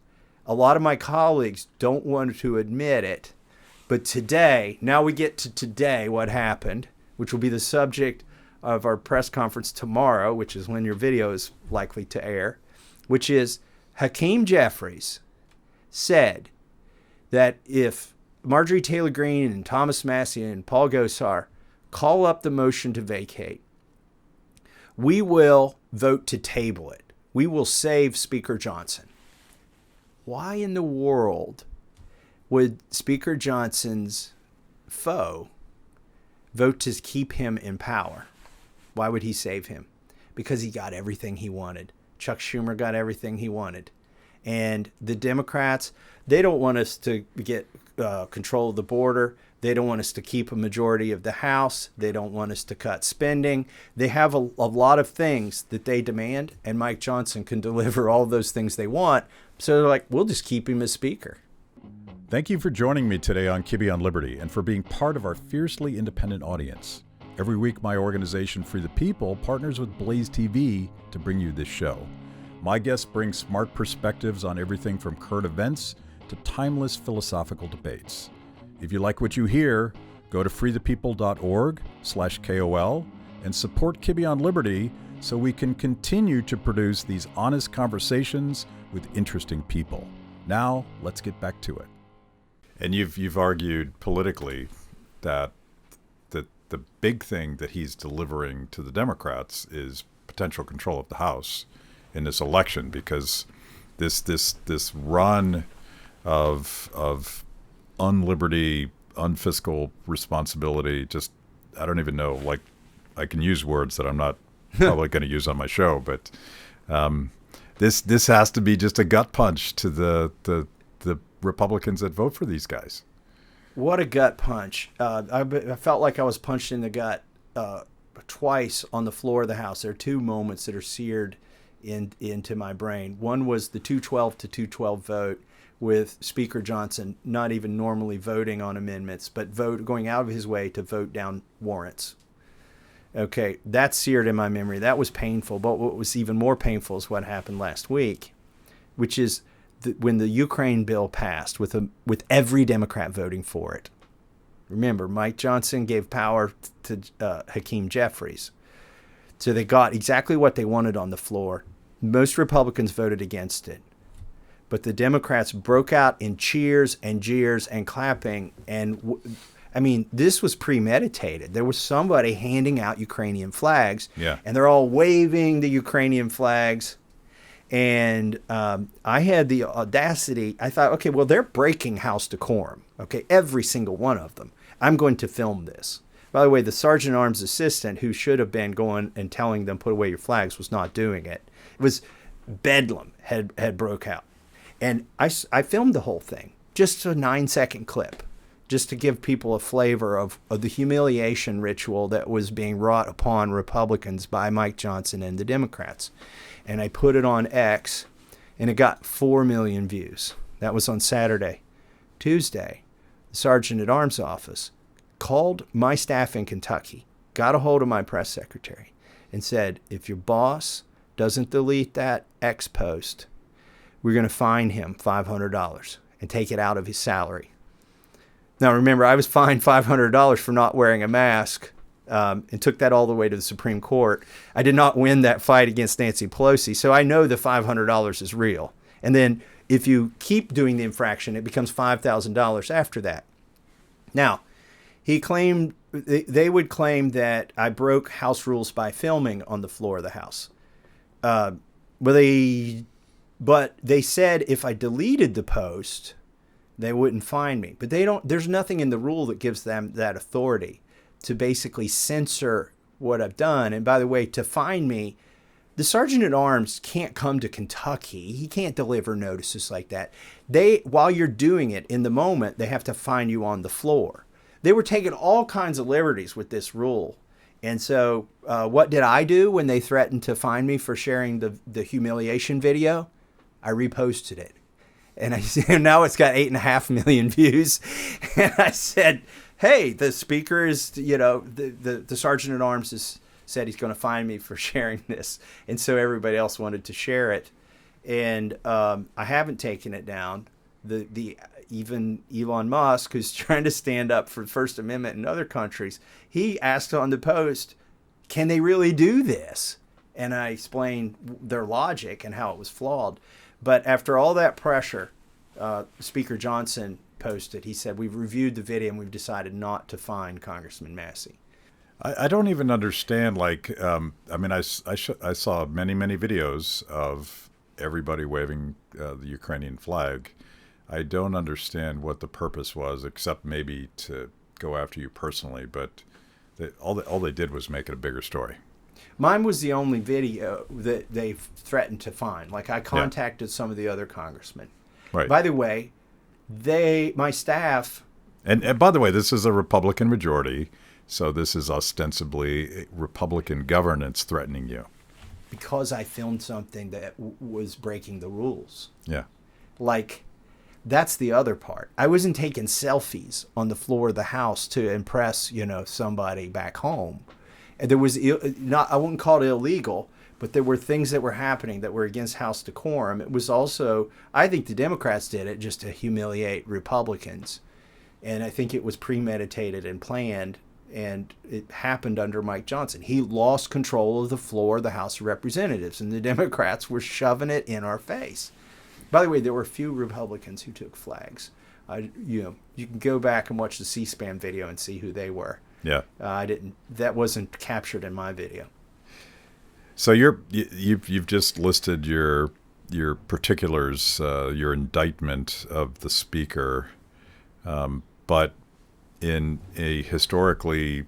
A lot of my colleagues don't want to admit it, but today, now we get to today, what happened, which will be the subject of our press conference tomorrow, which is when your video is likely to air, which is Hakeem Jeffries said that if Marjorie Taylor Greene and Thomas Massie and Paul Gosar call up the motion to vacate, we will vote to table it. We will save Speaker Johnson. Why in the world would Speaker Johnson's foe vote to keep him in power? Why would he save him? Because he got everything he wanted. Chuck Schumer got everything he wanted. And the Democrats, they don't want us to get control of the border. They don't want us to keep a majority of the House. They don't want us to cut spending. They have a lot of things that they demand, and Mike Johnson can deliver all those things they want. So they're like, we'll just keep him as Speaker. Thank you for joining me today on Kibbe on Liberty and for being part of our fiercely independent audience. Every week, my organization, Free the People, partners with Blaze TV to bring you this show. My guests bring smart perspectives on everything from current events to timeless philosophical debates. If you like what you hear, go to freethepeople.org/KOL and support Kibbe on Liberty so we can continue to produce these honest conversations with interesting people. Now, let's get back to it. And you've argued politically that the big thing that he's delivering to the Democrats is potential control of the House in this election, because this run of unliberty, unfiscal responsibility, just, I don't even know, like, I can use words that I'm not probably going to use on my show, but this has to be just a gut punch to the Republicans that vote for these guys. What a gut punch. I felt like I was punched in the gut twice on the floor of the House. There are two moments that are seared into my brain. One was the 212 to 212 vote with Speaker Johnson not even normally voting on amendments, but going out of his way to vote down warrants. Okay, that's seared in my memory. That was painful. But what was even more painful is what happened last week, which is when the Ukraine bill passed with every Democrat voting for it. Remember, Mike Johnson gave power to Hakeem Jeffries. So they got exactly what they wanted on the floor. Most Republicans voted against it. But the Democrats broke out in cheers and jeers and clapping. And I mean, this was premeditated. There was somebody handing out Ukrainian flags. Yeah. And they're all waving the Ukrainian flags. And I had the audacity. I thought, okay, well, they're breaking House decorum. Okay, every single one of them. I'm going to film this. By the way, the Sergeant at Arms assistant who should have been going and telling them, put away your flags, was not doing it. It was bedlam had broke out. And I filmed the whole thing, just a 9-second clip, just to give people a flavor of the humiliation ritual that was being wrought upon Republicans by Mike Johnson and the Democrats. And I put it on X, and it got 4 million views. That was on Saturday. Tuesday, the Sergeant at Arms office called my staff in Kentucky, got a hold of my press secretary, and said, if your boss doesn't delete that X post, we're going to fine him $500 and take it out of his salary. Now, remember, I was fined $500 for not wearing a mask and took that all the way to the Supreme Court. I did not win that fight against Nancy Pelosi, so I know the $500 is real. And then if you keep doing the infraction, it becomes $5,000 after that. They would claim that I broke House rules by filming on the floor of the House. But they said if I deleted the post, they wouldn't fine me. But there's nothing in the rule that gives them that authority to basically censor what I've done. And by the way, to fine me, the Sergeant at Arms can't come to Kentucky. He can't deliver notices like that. While you're doing it in the moment, they have to fine you on the floor. They were taking all kinds of liberties with this rule. And so what did I do when they threatened to fine me for sharing the humiliation video? I reposted it. And I said, now it's got 8.5 million views. And I said, hey, the speaker is, the Sergeant at Arms has said he's going to fine me for sharing this. And so everybody else wanted to share it. And I haven't taken it down. Even Elon Musk, who's trying to stand up for the First Amendment in other countries, he asked on the post, can they really do this? And I explained their logic and how it was flawed. But after all that pressure, Speaker Johnson posted, he said, we've reviewed the video and we've decided not to fine Congressman Massie. I don't even understand, I saw many, many videos of everybody waving the Ukrainian flag. I don't understand what the purpose was, except maybe to go after you personally, but all they did was make it a bigger story. Mine was the only video that they threatened to fine. Like, I contacted some of the other congressmen. Right. By the way, my staff... And by the way, this is a Republican majority, so this is ostensibly Republican governance threatening you. Because I filmed something that was breaking the rules. Yeah. That's the other part. I wasn't taking selfies on the floor of the House to impress, somebody back home. And there was I wouldn't call it illegal, but there were things that were happening that were against House decorum. It was also, I think the Democrats did it just to humiliate Republicans. And I think it was premeditated and planned, and it happened under Mike Johnson. He lost control of the floor of the House of Representatives, and the Democrats were shoving it in our face. By the way, there were a few Republicans who took flags. You can go back and watch the C-SPAN video and see who they were. Yeah. That wasn't captured in my video. So you've just listed your particulars, your indictment of the speaker, but in a historically,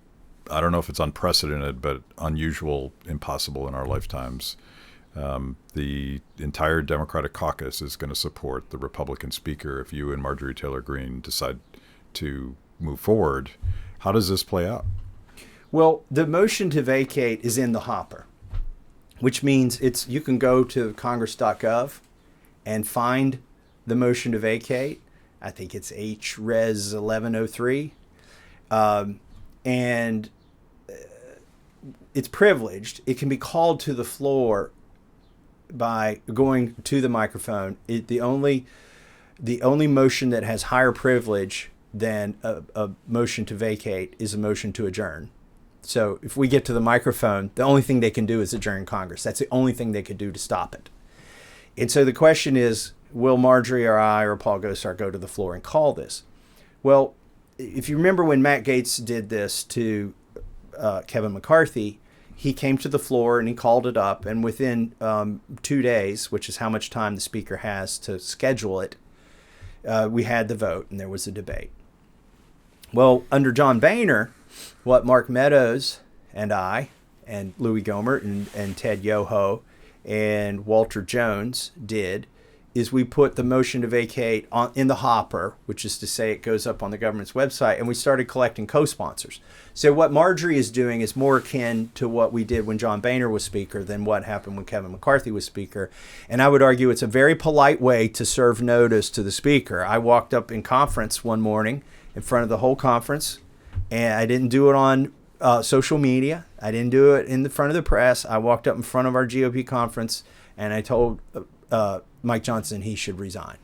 I don't know if it's unprecedented, but unusual, impossible in our lifetimes, the entire Democratic caucus is going to support the Republican speaker if you and Marjorie Taylor Greene decide to move forward. How does this play out? Well, the motion to vacate is in the hopper, which means you can go to congress.gov and find the motion to vacate. I think it's HRes 1103. And it's privileged. It can be called to the floor by going to the microphone. The only motion that has higher privilege than a motion to vacate is a motion to adjourn. So if we get to the microphone, the only thing they can do is adjourn Congress. That's the only thing they could do to stop it. And so the question is, will Marjorie or I or Paul Gosar go to the floor and call this? Well, if you remember when Matt Gaetz did this to Kevin McCarthy, he came to the floor and he called it up. And within 2 days, which is how much time the speaker has to schedule it, we had the vote and there was a debate. Well, under John Boehner, what Mark Meadows and I and Louis Gohmert and Ted Yoho and Walter Jones did is we put the motion to vacate in the hopper, which is to say it goes up on the government's website, and we started collecting co-sponsors. So what Marjorie is doing is more akin to what we did when John Boehner was speaker than what happened when Kevin McCarthy was speaker. And I would argue it's a very polite way to serve notice to the speaker. I walked up in conference one morning in front of the whole conference, and I didn't do it on social media. I didn't do it in the front of the press. I walked up in front of our GOP conference and I told Mike Johnson he should resign,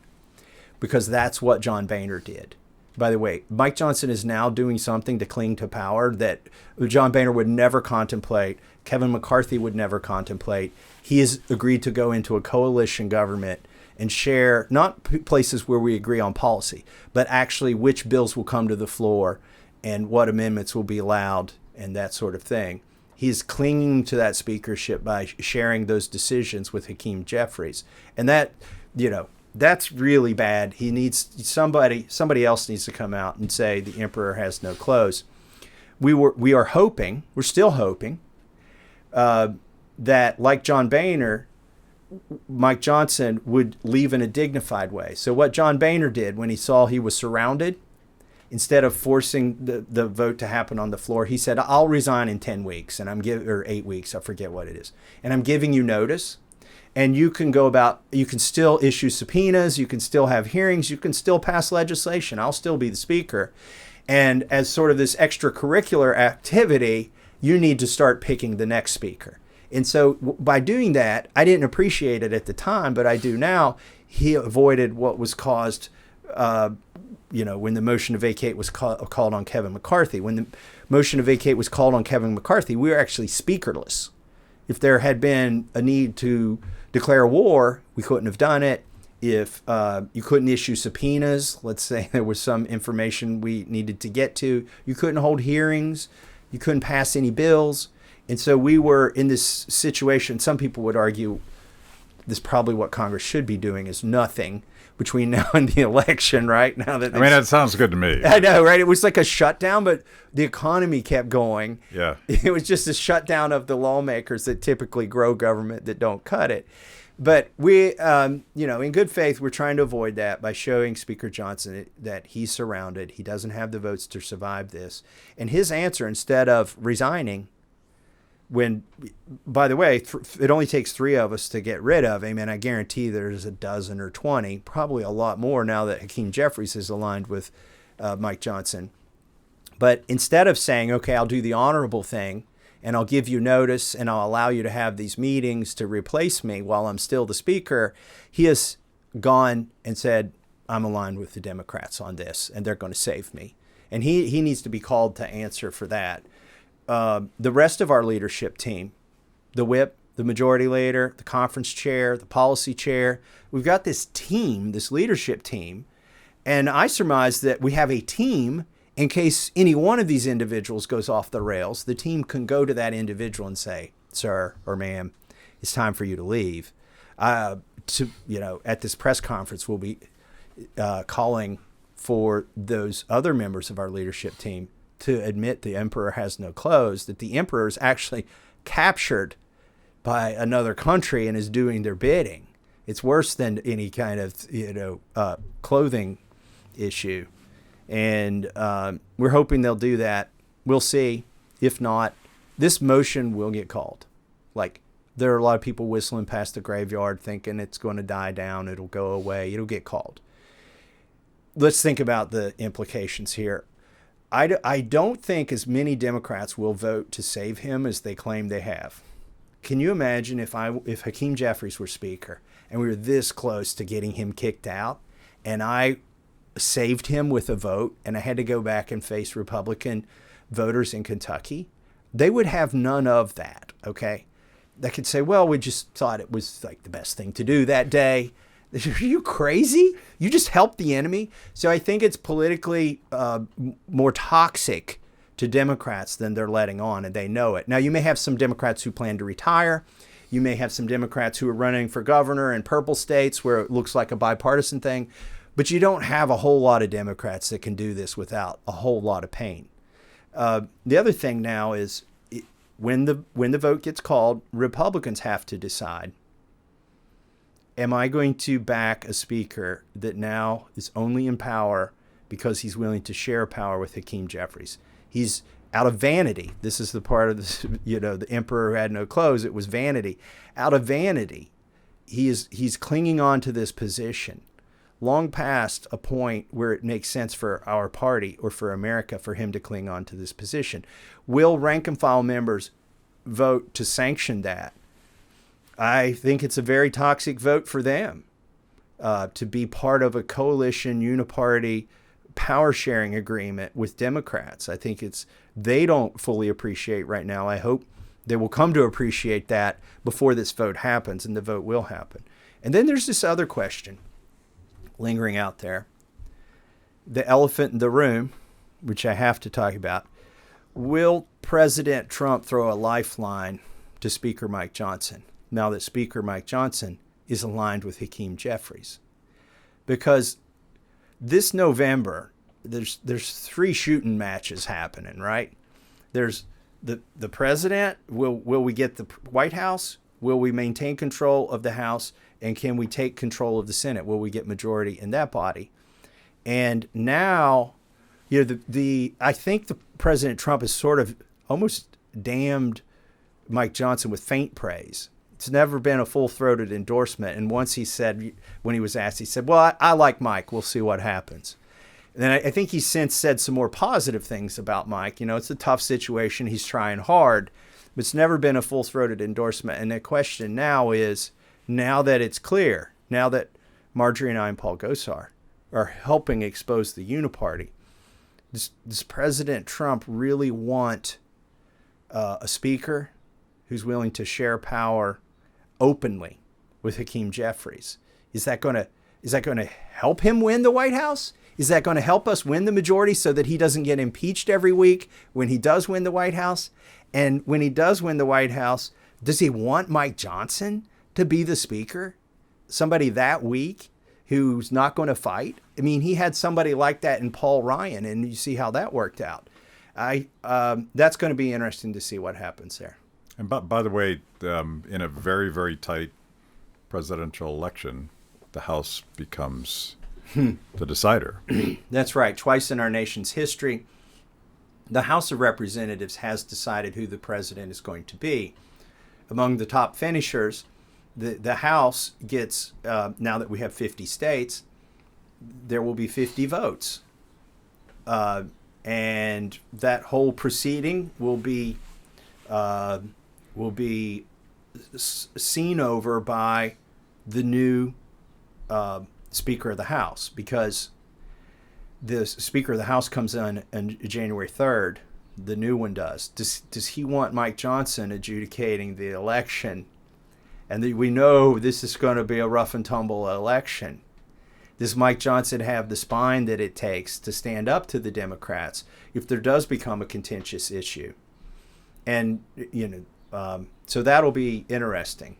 because that's what John Boehner did. By the way, Mike Johnson is now doing something to cling to power that John Boehner would never contemplate. Kevin McCarthy would never contemplate. He has agreed to go into a coalition government and share not places where we agree on policy, but actually which bills will come to the floor and what amendments will be allowed and that sort of thing. He's clinging to that speakership by sharing those decisions with Hakeem Jeffries. And that, that's really bad. He needs somebody else needs to come out and say the emperor has no clothes. We are hoping, we're still hoping, that like John Boehner, Mike Johnson would leave in a dignified way. So what John Boehner did when he saw he was surrounded, instead of forcing the vote to happen on the floor, he said, I'll resign in 10 weeks or 8 weeks, I forget what it is. And I'm giving you notice. And you can you can still issue subpoenas, you can still have hearings, you can still pass legislation. I'll still be the speaker. And as sort of this extracurricular activity, you need to start picking the next speaker. And so by doing that, I didn't appreciate it at the time, but I do now. He avoided what was caused, when the motion to vacate was called on Kevin McCarthy. When the motion to vacate was called on Kevin McCarthy, we were actually speakerless. If there had been a need to declare war, we couldn't have done it. If you couldn't issue subpoenas, let's say there was some information we needed to get to, you couldn't hold hearings, you couldn't pass any bills. And so we were in this situation. Some people would argue this is probably what Congress should be doing, is nothing between now and the election, right? That sounds good to me. I know, right? It was like a shutdown, but the economy kept going. Yeah. It was just a shutdown of the lawmakers that typically grow government that don't cut it. But we, in good faith, we're trying to avoid that by showing Speaker Johnson that he's surrounded. He doesn't have the votes to survive this. And his answer, instead of resigning, when, by the way, it only takes 3 of us to get rid of him, and I guarantee there's a dozen or 20, probably a lot more now that Hakeem Jeffries is aligned with Mike Johnson. But instead of saying, okay, I'll do the honorable thing, and I'll give you notice, and I'll allow you to have these meetings to replace me while I'm still the speaker, he has gone and said, I'm aligned with the Democrats on this, and they're going to save me. And he needs to be called to answer for that. The rest of our leadership team, the whip, the majority leader, the conference chair, the policy chair, we've got this team, this leadership team. And I surmise that we have a team in case any one of these individuals goes off the rails. The team can go to that individual and say, sir or ma'am, it's time for you to leave. At this press conference, we'll be calling for those other members of our leadership team to admit the emperor has no clothes, that the emperor is actually captured by another country and is doing their bidding. It's worse than any kind of, clothing issue. And we're hoping they'll do that. We'll see. If not, this motion will get called. Like, there are a lot of people whistling past the graveyard thinking it's going to die down, it'll go away, it'll get called. Let's think about the implications here. I don't think as many Democrats will vote to save him as they claim they have. Can you imagine if Hakeem Jeffries were speaker and we were this close to getting him kicked out, and I saved him with a vote, and I had to go back and face Republican voters in Kentucky? They would have none of that, okay? They could say, well, we just thought it was like the best thing to do that day. Are you crazy? You just helped the enemy? So I think it's politically more toxic to Democrats than they're letting on, and they know it. Now, you may have some Democrats who plan to retire. You may have some Democrats who are running for governor in purple states where it looks like a bipartisan thing. But you don't have a whole lot of Democrats that can do this without a whole lot of pain. The other thing now is when the vote gets called, Republicans have to decide, am I going to back a speaker that now is only in power because he's willing to share power with Hakeem Jeffries? He's out of vanity. This is the part of this, the emperor who had no clothes. It was vanity. Out of vanity, he's clinging on to this position long past a point where it makes sense for our party or for America for him to cling on to this position. Will rank and file members vote to sanction that, I think it's a very toxic vote for them to be part of a coalition, uniparty, power sharing agreement with Democrats. I think they don't fully appreciate right now. I hope they will come to appreciate that before this vote happens, and the vote will happen. And then there's this other question lingering out there, the elephant in the room, which I have to talk about. Will President Trump throw a lifeline to Speaker Mike Johnson now that Speaker Mike Johnson is aligned with Hakeem Jeffries? Because this November, there's 3 shooting matches happening, right? There's the president. Will we get the White House? Will we maintain control of the House? And can we take control of the Senate? Will we get majority in that body? And now, I think the President Trump has sort of almost damned Mike Johnson with faint praise. It's never been a full-throated endorsement. And once he said, when he was asked, he said, well, I like Mike. We'll see what happens. And then I think he's since said some more positive things about Mike. It's a tough situation. He's trying hard, but it's never been a full-throated endorsement. And the question now is, now that it's clear, now that Marjorie and I and Paul Gosar are helping expose the uniparty, does President Trump really want a speaker who's willing to share power openly with Hakeem Jeffries? Is that going to help him win the White House? Is that going to help us win the majority so that he doesn't get impeached every week when he does win the White House? And when he does win the White House, does he want Mike Johnson to be the speaker? Somebody that weak who's not going to fight? I mean, he had somebody like that in Paul Ryan, and you see how that worked out. That's going to be interesting to see what happens there. And by the way, in a very, very tight presidential election, the House becomes the decider. That's right. Twice in our nation's history, the House of Representatives has decided who the president is going to be. Among the top finishers, the House gets, now that we have 50 states, there will be 50 votes. And that whole proceeding will be seen over by the new Speaker of the House, because the Speaker of the House comes in on January 3rd. The new one does. Does he want Mike Johnson adjudicating the election? And we know this is going to be a rough and tumble election. Does Mike Johnson have the spine that it takes to stand up to the Democrats if there does become a contentious issue? And, so that'll be interesting.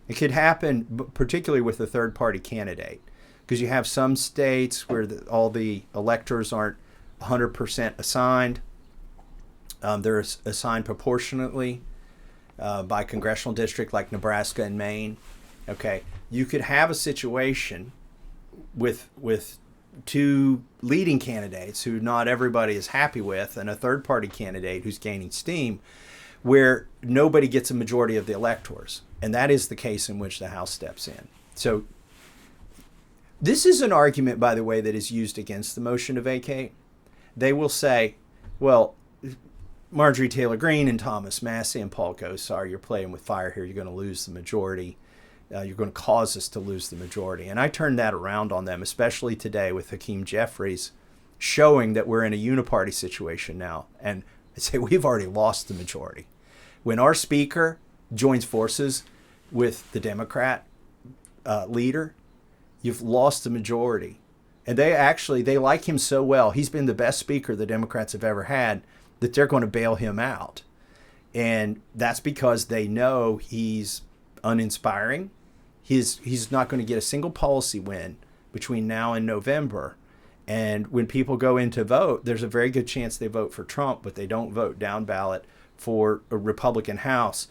It could happen, particularly with a third-party candidate, because you have some states where all the electors aren't 100% assigned. They're assigned proportionately by congressional district, like Nebraska and Maine. Okay, you could have a situation with 2 leading candidates who not everybody is happy with, and a third-party candidate who's gaining steam, where nobody gets a majority of the electors. And that is the case in which the House steps in. So this is an argument, by the way, that is used against the motion to vacate. They will say, well, Marjorie Taylor Greene and Thomas Massie and Paul Gosar, you're playing with fire here. You're going to lose the majority. You're going to cause us to lose the majority. And I turned that around on them, especially today with Hakeem Jeffries showing that we're in a uniparty situation now. And I say we've already lost the majority. When our speaker joins forces with the Democrat leader, you've lost the majority. And they like him so well. He's been the best speaker the Democrats have ever had, that they're going to bail him out. And that's because they know he's uninspiring. He's not going to get a single policy win between now and November. And when people go in to vote, there's a very good chance they vote for Trump, but they don't vote down ballot for a Republican House,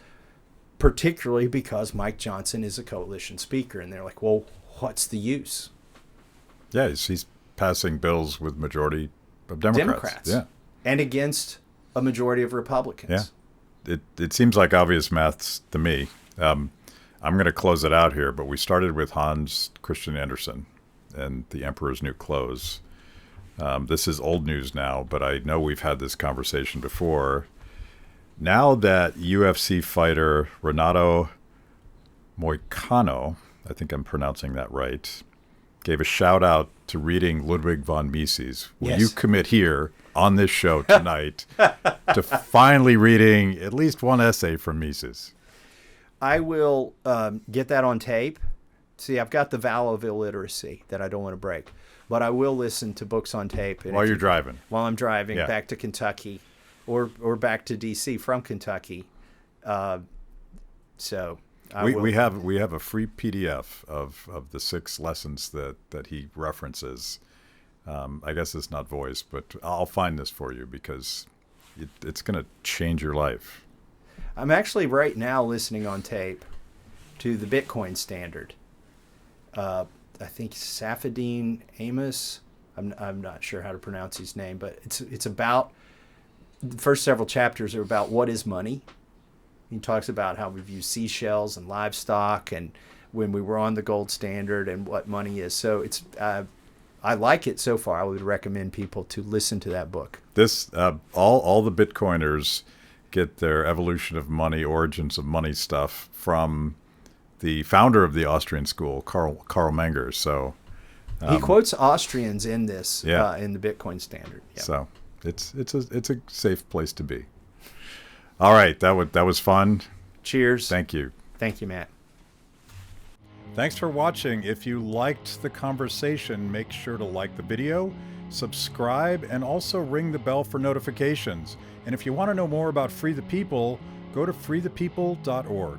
particularly because Mike Johnson is a coalition speaker. And they're like, well, what's the use? Yeah, he's passing bills with majority of Democrats. Yeah. And against a majority of Republicans. Yeah. It seems like obvious maths to me. I'm going to close it out here, but we started with Hans Christian Andersen and The Emperor's New Clothes. This is old news now, but I know we've had this conversation before. Now that UFC fighter Renato Moicano, I think I'm pronouncing that right, gave a shout out to reading Ludwig von Mises, will Yes. you commit here on this show tonight to finally reading at least one essay from Mises? I will get that on tape. See, I've got the vow of illiteracy that I don't want to break, but I will listen to books on tape. And While you're driving. While I'm driving Yeah. back to Kentucky or back to D.C. from Kentucky. So We have a free PDF of the 6 lessons that he references. I guess it's not voiced, but I'll find this for you because it's going to change your life. I'm actually right now listening on tape to the Bitcoin Standard. I think Safadine Amos. I'm not sure how to pronounce his name, but it's about the first several chapters are about what is money. He talks about how we view seashells and livestock, and when we were on the gold standard, and what money is. So it's I like it so far. I would recommend people to listen to that book. This all the Bitcoiners get their evolution of money, origins of money stuff from the founder of the Austrian school, Karl Menger. So he quotes Austrians in this Yeah. in the Bitcoin Standard. Yeah. so it's a safe place to be. All right, that was fun. Cheers. Thank you. Thank you, Matt. Thanks for watching. If you liked the conversation, make sure to like the video, subscribe, and also ring the bell for notifications. And if you want to know more about Free the People, go to freethepeople.org.